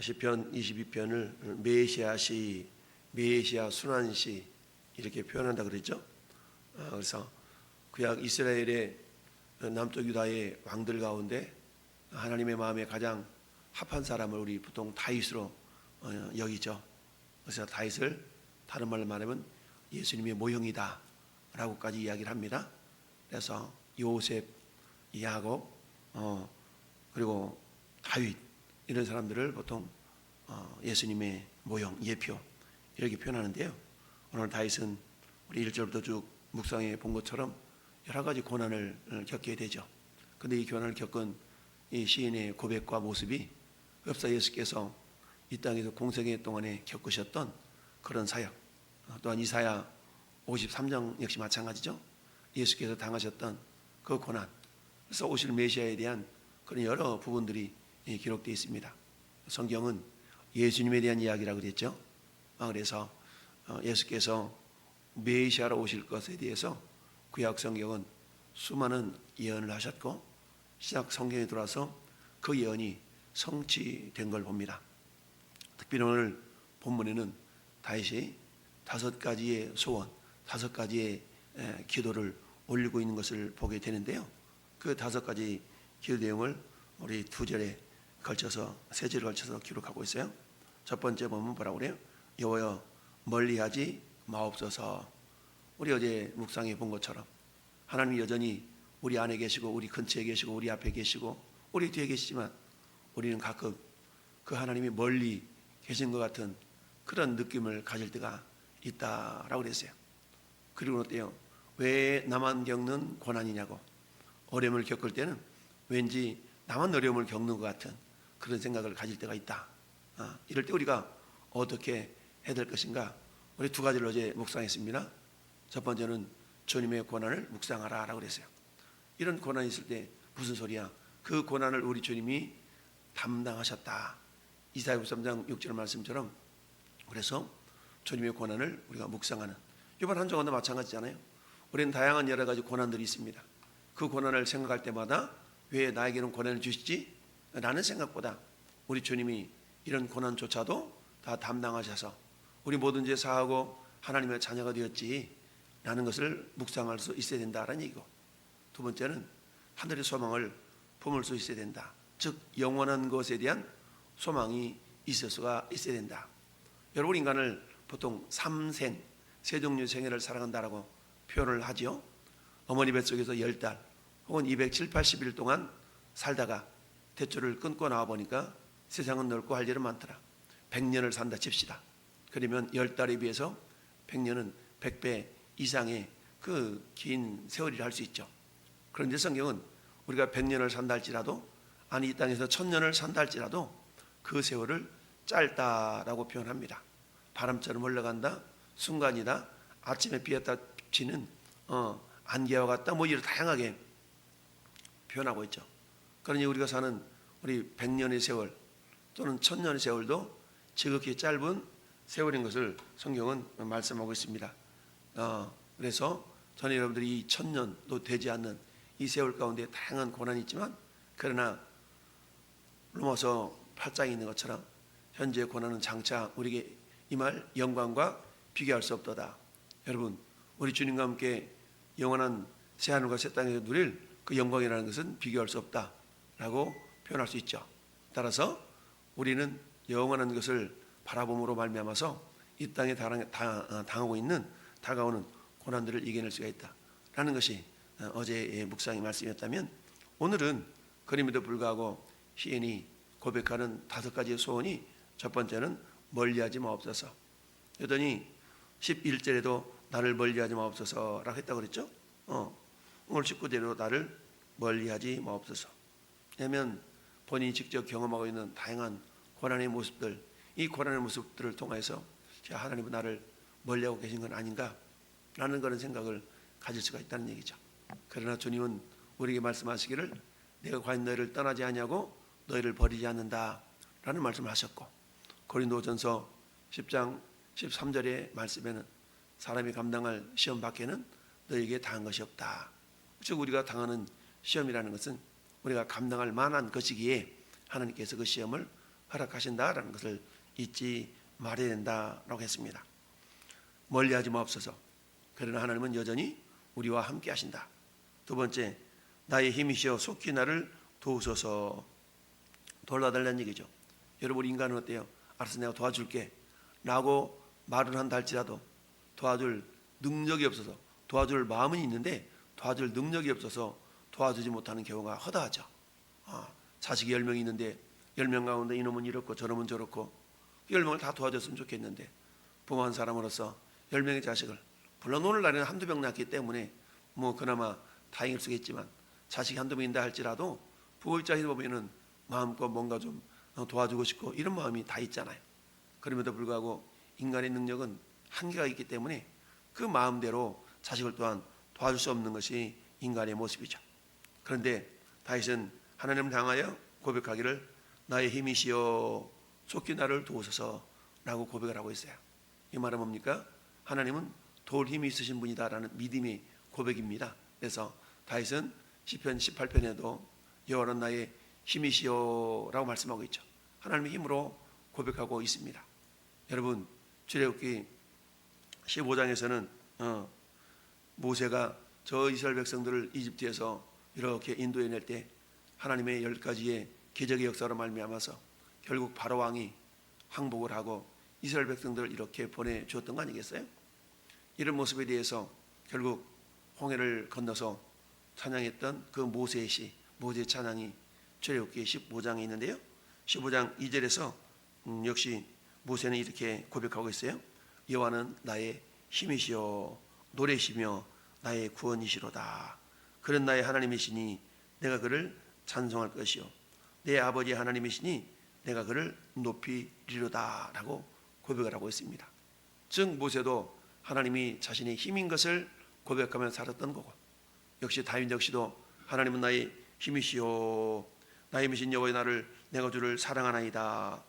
시편 22편을 메시아시, 메시아 순환시 이렇게 표현한다 그랬죠. 그래서 구약 이스라엘의 남쪽 유다의 왕들 가운데 하나님의 마음에 가장 합한 사람을 우리 보통 다윗으로 여기죠. 그래서 다윗을 다른 말로 말하면 예수님의 모형이다 라고까지 이야기를 합니다. 그래서 요셉, 야곱, 그리고 다윗 이런 사람들을 보통 예수님의 모형, 예표 이렇게 표현하는데요. 오늘 다윗은 우리 1절부터 쭉 묵상해 본 것처럼 여러 가지 고난을 겪게 되죠. 그런데 이 고난을 겪은 이 시인의 고백과 모습이 흡사 예수께서 이 땅에서 공생애 동안에 겪으셨던 그런 사역, 또한 이사야 53장 역시 마찬가지죠. 예수께서 당하셨던 그 고난, 그래서 오실 메시아에 대한 그런 여러 부분들이 기록되어 있습니다. 성경은 예수님에 대한 이야기라고 그랬죠. 그래서 예수께서 메시아로 오실 것에 대해서 구약 성경은 수많은 예언을 하셨고 신약 성경에 들어와서 그 예언이 성취된 걸 봅니다. 특별히 오늘 본문에는 다윗이 5가지의 소원, 5가지의 기도를 올리고 있는 것을 보게 되는데요. 그 5가지 기도 내용을 우리 2절에 걸쳐서 3절에 걸쳐서 기록하고 있어요. 첫 번째 보면 뭐라고 그래요? 여호와여 멀리하지 마옵소서. 우리 어제 묵상해 본 것처럼 하나님이 여전히 우리 안에 계시고 우리 근처에 계시고 우리 앞에 계시고 우리 뒤에 계시지만 우리는 가끔 그 하나님이 멀리 계신 것 같은 그런 느낌을 가질 때가 있다라고 그랬어요. 그리고 어때요? 왜 나만 겪는 고난이냐고, 어려움을 겪을 때는 왠지 나만 어려움을 겪는 것 같은 그런 생각을 가질 때가 있다. 이럴 때 우리가 어떻게 해야 될 것인가? 우리 2가지를 어제 묵상했습니다. 첫 번째는 주님의 고난을 묵상하라 라고 그랬어요. 이런 고난이 있을 때 무슨 소리야? 그 고난을 우리 주님이 담당하셨다. 이사야 53장 6절 말씀처럼 그래서 주님의 고난을 우리가 묵상하는, 이번 한 주간도 마찬가지잖아요. 우리는 다양한 여러 가지 고난들이 있습니다. 그 고난을 생각할 때마다 왜 나에게는 고난을 주시지? 라는 생각보다 우리 주님이 이런 고난조차도 다 담당하셔서 우리 모든 죄 사하고 하나님의 자녀가 되었지 라는 것을 묵상할 수 있어야 된다라는 얘기고, 두 번째는 하늘의 소망을 품을 수 있어야 된다. 즉 영원한 것에 대한 소망이 있을 수가 있어야 된다. 여러분, 인간을 보통 3생, 세 종류의 생애를 살아간다라고 표현을 하죠. 어머니 뱃속에서 10달 혹은 270, 80일 동안 살다가 대줄을 끊고 나와 보니까 세상은 넓고 할 일은 많더라. 100년을 산다 칩시다. 그러면 10달에 비해서 100년은 100배 이상의 그 긴 세월이라 할 수 있죠. 그런데 성경은 우리가 100년을 산다 할지라도, 아니 이 땅에서 1000년을 산다 할지라도 그 세월을 짧다라고 표현합니다. 바람처럼 흘러간다, 순간이다, 아침에 비었다 비치는 안개와 같다, 뭐 이런 다양하게 표현하고 있죠. 그러니 우리가 사는 우리 100년의 세월 또는 1000년의 세월도 지극히 짧은 세월인 것을 성경은 말씀하고 있습니다. 그래서 저는 여러분들이 이 1000년도 되지 않는 이 세월 가운데 다양한 고난이 있지만, 그러나 로마서 8장에 있는 것처럼 현재의 고난은 장차 우리에게 임할 영광과 비교할 수 없도다. 여러분, 우리 주님과 함께 영원한 새하늘과 새 땅에서 누릴 그 영광이라는 것은 비교할 수 없다라고 표현할 수 있죠. 따라서 우리는 영원한 것을 바라봄으로 말미암아서 이 땅에 당하고 있는 다가오는 고난들을 이겨낼 수가 있다라는 것이 어제의 묵상의 말씀이었다면, 오늘은 그럼에도 불구하고 시인이 고백하는 5가지의 소원이, 첫 번째는 멀리하지 마옵소서. 그러더니 11절에도 나를 멀리하지 마옵소서라고 했다고 그랬죠. 오늘 19절에도 나를 멀리하지 마옵소서. 왜냐하면 본인이 직접 경험하고 있는 다양한 고난의 모습들, 이 고난의 모습들을 통해서 하나님은 나를 멀리하고 계신 건 아닌가 라는 그런 생각을 가질 수가 있다는 얘기죠. 그러나 주님은 우리에게 말씀하시기를 내가 과연 너희를 떠나지 않냐고 너희를 버리지 않는다 라는 말씀을 하셨고, 고린도전서 10장 13절의 말씀에는 사람이 감당할 시험 밖에는 너희에게 당한 것이 없다. 즉 우리가 당하는 시험이라는 것은 우리가 감당할 만한 것이기에 하나님께서 그 시험을 허락하신다라는 것을 잊지 말아야 된다라고 했습니다. 멀리하지 마옵소서. 그러나 하나님은 여전히 우리와 함께 하신다. 두 번째, 나의 힘이시여 속히 나를 도우소서. 도와달라는 얘기죠. 여러분, 인간은 어때요? 알았어, 내가 도와줄게 라고 말을 한다 할지라도 도와줄 능력이 없어서, 도와줄 마음은 있는데 도와줄 능력이 없어서 도와주지 못하는 경우가 허다하죠. 자식이 10명이 있는데 10명 가운데 이놈은 이렇고 저놈은 저렇고 10명을 다 도와줬으면 좋겠는데, 부모 한 사람으로서 10명의 자식을, 물론 오늘날에는 한두 명 낳기 때문에 뭐 그나마 다행일 수 있겠지만, 자식이 한두 명인다 할지라도 부모 입장에서 보면은 마음껏 뭔가 좀 도와주고 싶고 이런 마음이 다 있잖아요. 그럼에도 불구하고 인간의 능력은 한계가 있기 때문에 그 마음대로 자식을 또한 도와줄 수 없는 것이 인간의 모습이죠. 그런데 다윗은 하나님을 향하여 고백하기를 나의 힘이시여 속히 나를 도우소서 라고 고백을 하고 있어요. 이 말은 뭡니까? 하나님은 도울 힘이 있으신 분이다라는 믿음의 고백입니다. 그래서 다윗은 시편 18편에도 여호와는 나의 힘이시여 라고 말씀하고 있죠. 하나님의 힘으로 고백하고 있습니다. 여러분, 출애굽기 15장에서는 모세가 저 이스라엘 백성들을 이집트에서 이렇게 인도해낼 때 하나님의 10가지의 기적의 역사로 말미암아서 결국 바로 왕이 항복을 하고 이스라엘 백성들을 이렇게 보내주었던 거 아니겠어요? 이런 모습에 대해서 결국 홍해를 건너서 찬양했던 그 모세의 시, 모세의 찬양이 출애굽기 15장에 있는데요, 15장 2절에서 역시 모세는 이렇게 고백하고 있어요. 여호와는 나의 힘이시여 노래시며 나의 구원이시로다. 그는 나의 하나님이시니 내가 그를 찬송할 것이요 내 아버지 하나님이시니 내가 그를 높이리로다 라고 고백을 하고 있습니다. 즉 모세도 하나님이 자신의 힘인 것을 고백하며 살았던 거고, 역시 다윗 역시도 하나님은 나의 힘이시요 나의 힘이신 여호와의 나를 내가 주를 사랑하나이다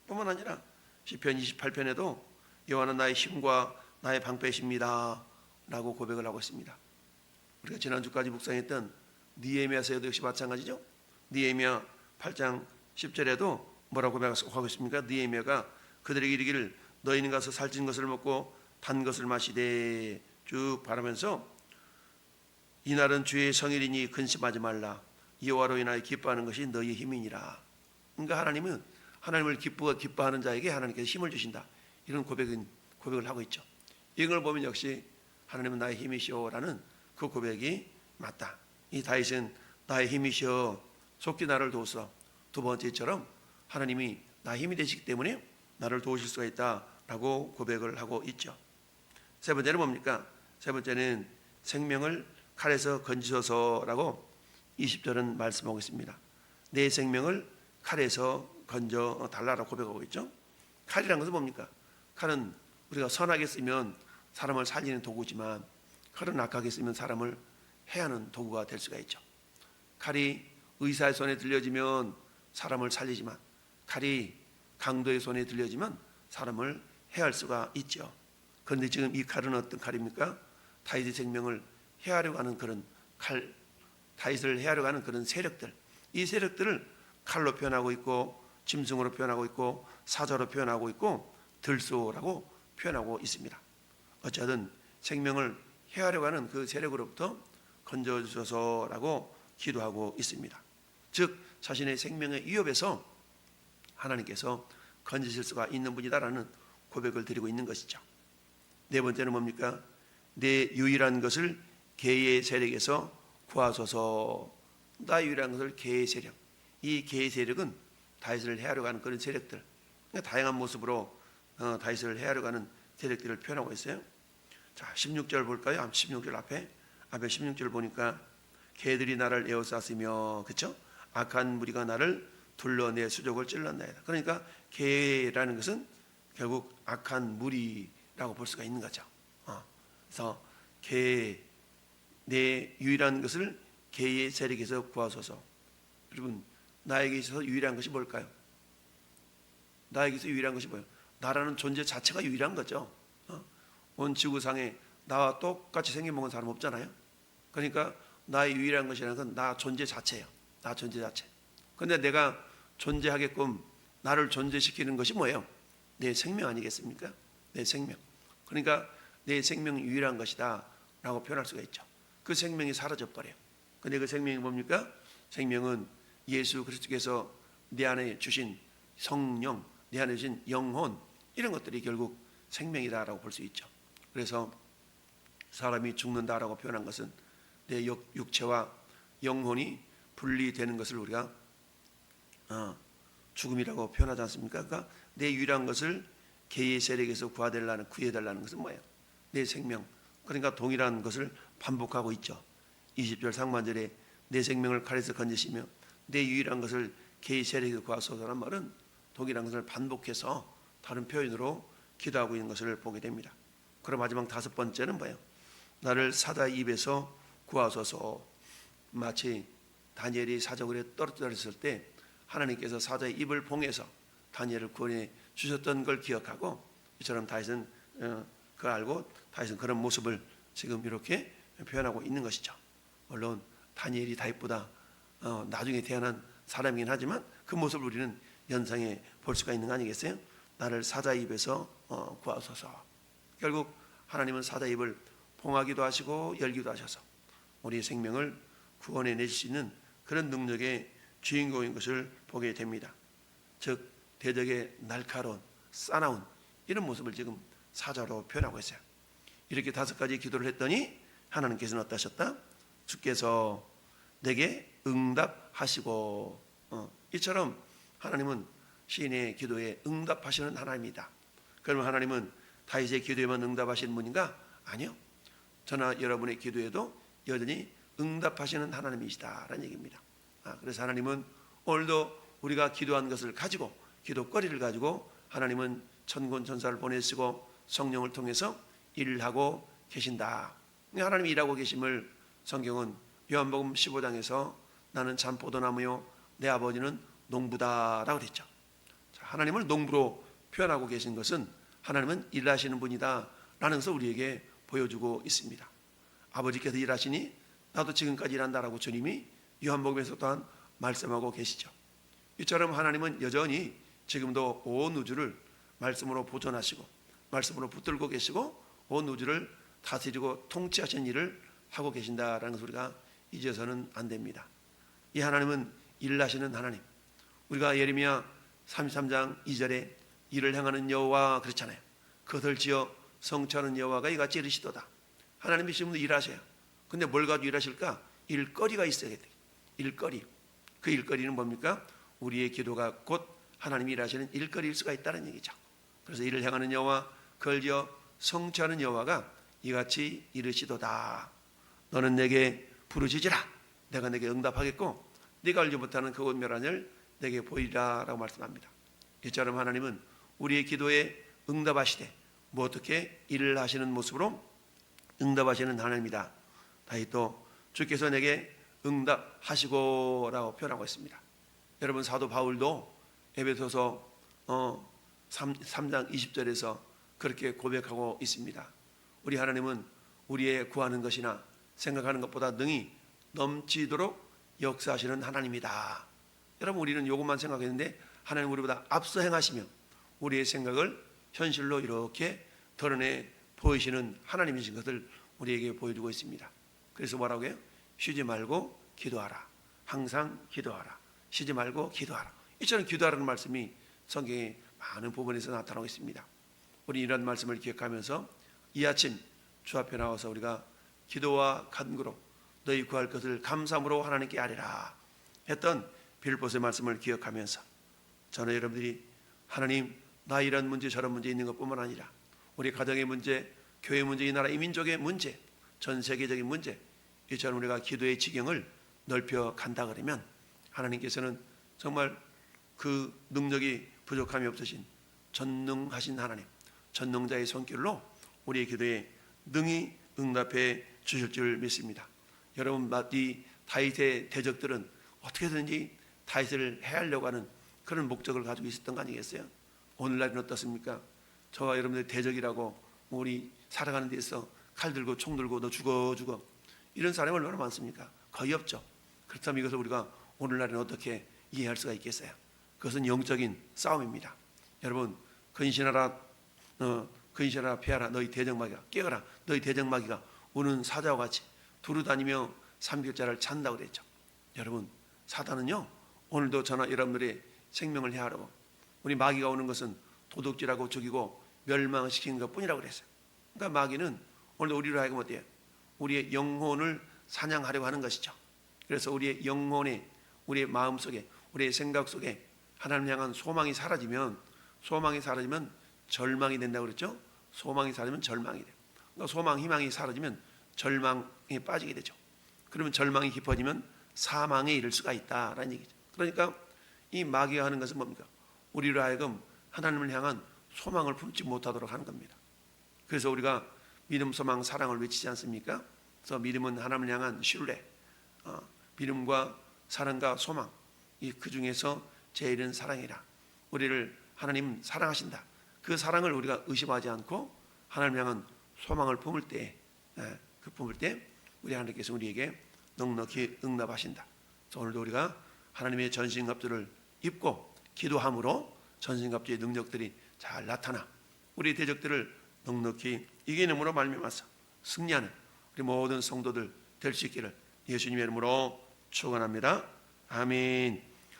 뿐만 아니라 시편 28편에도 여호와는 나의 힘과 나의 방패이십니다 라고 고백을 하고 있습니다. 우리가 지난주까지 묵상했던 느헤미야서에도 역시 마찬가지죠. 느헤미야 8장 10절에도 뭐라고 고백하고 있습니까? 느헤미야가 그들에게 이르기를 너희는 가서 살찐 것을 먹고 단 것을 마시되 쭉 바라면서 이날은 주의 성일이니 근심하지 말라 여호와로 인하여 기뻐하는 것이 너희의 힘이니라. 그러니까 하나님은 하나님을 기뻐하는 자에게 하나님께서 힘을 주신다, 이런 고백을 하고 있죠. 이걸 보면 역시 하나님은 나의 힘이시오라는 그 고백이 맞다. 이 다윗은 나의 힘이시오 속히 나를 도우소서. 두 번째처럼 하나님이 나의 힘이 되시기 때문에 나를 도우실 수가 있다라고 고백을 하고 있죠. 세 번째는 뭡니까? 세 번째는 생명을 칼에서 건지소서라고 20절은 말씀하고 있습니다. 내 생명을 칼에서 건져 달라라고 고백하고 있죠. 칼이라는 것은 뭡니까? 칼은 우리가 선하게 쓰면 사람을 살리는 도구지만 칼은 악하게 쓰면 사람을 해하는 도구가 될 수가 있죠. 칼이 의사의 손에 들려지면 사람을 살리지만 칼이 강도의 손에 들려지면 사람을 해할 수가 있죠. 그런데 지금 이 칼은 어떤 칼입니까? 다윗의 생명을 해하려고 하는 그런 칼, 다윗을 해하려고 하는 그런 세력들, 이 세력들을 칼로 표현하고 있고 짐승으로 표현하고 있고 사자로 표현하고 있고 들소라고 표현하고 있습니다. 어쨌든 생명을 해하려고 하는 그 세력으로부터 건져주소서라고 기도하고 있습니다. 즉 자신의 생명의 위협에서 하나님께서 건지실 수가 있는 분이다라는 고백을 드리고 있는 것이죠. 네 번째는 뭡니까? 내 유일한 것을 개의 세력에서 구하소서. 나 유일한 것을 개의 세력, 이 개의 세력은 다윗을 해하려고 하는 그런 세력들, 다양한 모습으로 다윗을 해하려고 하는 세력들을 표현하고 있어요. 자, 16절 볼까요? 16절 앞에 16절 보니까 개들이 나를 에워쌌으며, 그렇죠? 악한 무리가 나를 둘러 내 수족을 찔렀나이다. 그러니까 개라는 것은 결국 악한 무리라고 볼 수가 있는 거죠. 그래서 개, 내 유일한 것을 개의 세력에서 구하소서. 여러분, 나에게 있어서 유일한 것이 뭘까요? 나에게 있어서 유일한 것이 뭐예요? 나라는 존재 자체가 유일한 거죠. 온 지구상에 나와 똑같이 생겨먹은 사람 없잖아요. 그러니까 나의 유일한 것이라는 건 나 존재 자체예요. 나 존재 자체. 그런데 내가 존재하게끔 나를 존재시키는 것이 뭐예요? 내 생명 아니겠습니까? 내 생명. 그러니까 내 생명이 유일한 것이다 라고 표현할 수가 있죠. 그 생명이 사라져 버려요. 근데 그 생명이 뭡니까? 생명은 예수 그리스도께서 내 안에 주신 성령, 내 안에 주신 영혼, 이런 것들이 결국 생명이다라고 볼 수 있죠. 그래서 사람이 죽는다라고 표현한 것은 내 육체와 영혼이 분리되는 것을 우리가 죽음이라고 표현하지 않습니까? 그러니까 내 유일한 것을 개의 세력에서 구해달라는 것은 뭐예요? 내 생명. 그러니까 동일한 것을 반복하고 있죠. 20절 상반절에 내 생명을 칼에서 건지시며 내 유일한 것을 개의 세력에서 구하소서라는 말은 동일한 것을 반복해서 다른 표현으로 기도하고 있는 것을 보게 됩니다. 그럼 마지막 5번째는 뭐예요? 나를 사자의 입에서 구하소서. 마치 다니엘이 사자굴에 떨어뜨렸을 때 하나님께서 사자의 입을 봉해서 다니엘을 구원해 주셨던 걸 기억하고, 이처럼 다윗은 그걸 알고 다윗은 그런 모습을 지금 이렇게 표현하고 있는 것이죠. 물론 다니엘이 다윗보다 나중에 태어난 사람이긴 하지만 그 모습을 우리는 연상해 볼 수가 있는 거 아니겠어요? 나를 사자의 입에서 구하소서. 결국 하나님은 사자의 입을 봉하기도 하시고 열기도 하셔서 우리의 생명을 구원해 내실 수 있는 그런 능력의 주인공인 것을 보게 됩니다. 즉 대적의 날카로운 싸나운 이런 모습을 지금 사자로 표현하고 있어요. 이렇게 5가지 기도를 했더니 하나님께서는 어떠셨다? 주께서 내게 응답하시고, 이처럼 하나님은 시인의 기도에 응답하시는 하나님이다. 그러면 하나님은 다윗의 기도에만 응답하시는 분인가? 아니요. 저나 여러분의 기도에도 여전히 응답하시는 하나님이시다라는 얘기입니다. 그래서 하나님은 오늘도 우리가 기도한 것을 가지고, 기도거리를 가지고 하나님은 천군 천사를 보내시고 성령을 통해서 일을 하고 계신다. 하나님이 일하고 계심을 성경은 요한복음 15장에서 나는 참 포도나무요 내 아버지는 농부다라고 그랬죠. 하나님을 농부로 표현하고 계신 것은 하나님은 일하시는 분이다 라는 것을 우리에게 보여주고 있습니다. 아버지께서 일하시니 나도 지금까지 일한다라고 주님이 요한복음에서 또한 말씀하고 계시죠. 이처럼 하나님은 여전히 지금도 온 우주를 말씀으로 보존하시고 말씀으로 붙들고 계시고 온 우주를 다스리고 통치하시는 일을 하고 계신다라는 것을 우리가 잊어서는 안 됩니다. 이 하나님은 일하시는 하나님. 우리가 예레미야 33장 2절에 이를 향하는 여호와 그렇잖아요. 그것을 지어 성취하는 여호와가 이같이 이르시도다. 하나님이 지금도 일하셔요. 근데 뭘 가지고 일하실까? 일거리가 있어야겠다. 일거리. 그 일거리는 뭡니까? 우리의 기도가 곧 하나님이 일하시는 일거리일 수가 있다는 얘기죠. 그래서 이를 향하는 여호와, 그걸 지어 성취하는 여호와가 이같이 이르시도다. 너는 내게 부르짖으라. 내가 내게 응답하겠고 네가 알지 못하는 그 은밀한 일 내게 보이리라 라고 말씀합니다. 이처럼 하나님은 우리의 기도에 응답하시되 뭐 어떻게 일을 하시는 모습으로 응답하시는 하나님이다. 다윗도 주께서 내게 응답하시고 라고 표현하고 있습니다. 여러분 사도 바울도 에베소서 3장 20절에서 그렇게 고백하고 있습니다. 우리 하나님은 우리의 구하는 것이나 생각하는 것보다 능히 넘치도록 역사하시는 하나님이다. 여러분 우리는 이것만 생각했는데 하나님 우리보다 앞서 행하시며 우리의 생각을 현실로 이렇게 드러내 보이시는 하나님이신 것을 우리에게 보여주고 있습니다. 그래서 뭐라고 해요? 쉬지 말고 기도하라. 항상 기도하라. 쉬지 말고 기도하라. 이처럼 기도하라는 말씀이 성경의 많은 부분에서 나타나고 있습니다. 우리 이런 말씀을 기억하면서 이 아침 주 앞에 나와서 우리가 기도와 간구로 너희 구할 것을 감사함으로 하나님께 아뢰라 했던 빌보스의 말씀을 기억하면서 저는 여러분들이 하나님 나 이런 문제 저런 문제 있는 것뿐만 아니라 우리 가정의 문제, 교회 문제, 이 나라 이민족의 문제, 전 세계적인 문제, 이처럼 우리가 기도의 지경을 넓혀 간다 그러면 하나님께서는 정말 그 능력이 부족함이 없으신 전능하신 하나님, 전능자의 손길로 우리의 기도에 능히 응답해 주실 줄 믿습니다. 여러분 이 다윗의 대적들은 어떻게든지 다윗을 해하려고 하는 그런 목적을 가지고 있었던 거 아니겠어요? 오늘날은 어떻습니까? 저와 여러분들 대적이라고 우리 살아가는 데서 칼 들고 총 들고 너 죽어 이런 사람이 얼마나 많습니까? 거의 없죠. 그렇다면 이것을 우리가 오늘날은 어떻게 이해할 수가 있겠어요? 그것은 영적인 싸움입니다. 여러분, 근신하라, 근신하라 피하라. 너희 대적마귀가 깨어라. 너희 대적마귀가 우는 사자와 같이 두루다니며 삼킬자를 찾는다고 그랬죠. 여러분, 사단은요 오늘도 저나 여러분들의 생명을 해하려고, 우리 마귀가 오는 것은 도둑질하고 죽이고 멸망시키는 것뿐이라고 그랬어요. 그러니까 마귀는 오늘도 우리로 하여금 어때요? 우리의 영혼을 사냥하려고 하는 것이죠. 그래서 우리의 영혼에, 우리의 마음속에, 우리의 생각 속에 하나님 향한 소망이 사라지면 절망이 된다고 그랬죠. 소망이 사라지면 절망이 돼요. 그러니까 소망, 희망이 사라지면 절망에 빠지게 되죠. 그러면 절망이 깊어지면 사망에 이를 수가 있다라는 얘기죠. 그러니까 이 마귀가 하는 것은 뭡니까? 우리로 하여금 하나님을 향한 소망을 품지 못하도록 하는 겁니다. 그래서 우리가 믿음, 소망, 사랑을 외치지 않습니까? 그래서 믿음은 하나님을 향한 신뢰, 믿음과 사랑과 소망, 그 중에서 제일은 사랑이라. 우리를 하나님 사랑하신다. 그 사랑을 우리가 의심하지 않고 하나님을 향한 소망을 품을 때, 우리 하나님께서 우리에게 넉넉히 응답하신다. 그래서 오늘도 우리가 하나님의 전신갑주를 입고 기도함으로 전신갑주의 능력들이 잘 나타나 우리 대적들을 넉넉히 이기는으로 말미암아서 승리하는 우리 모든 성도들 될 수 있기를 예수님의 이름으로 축원합니다. 아멘.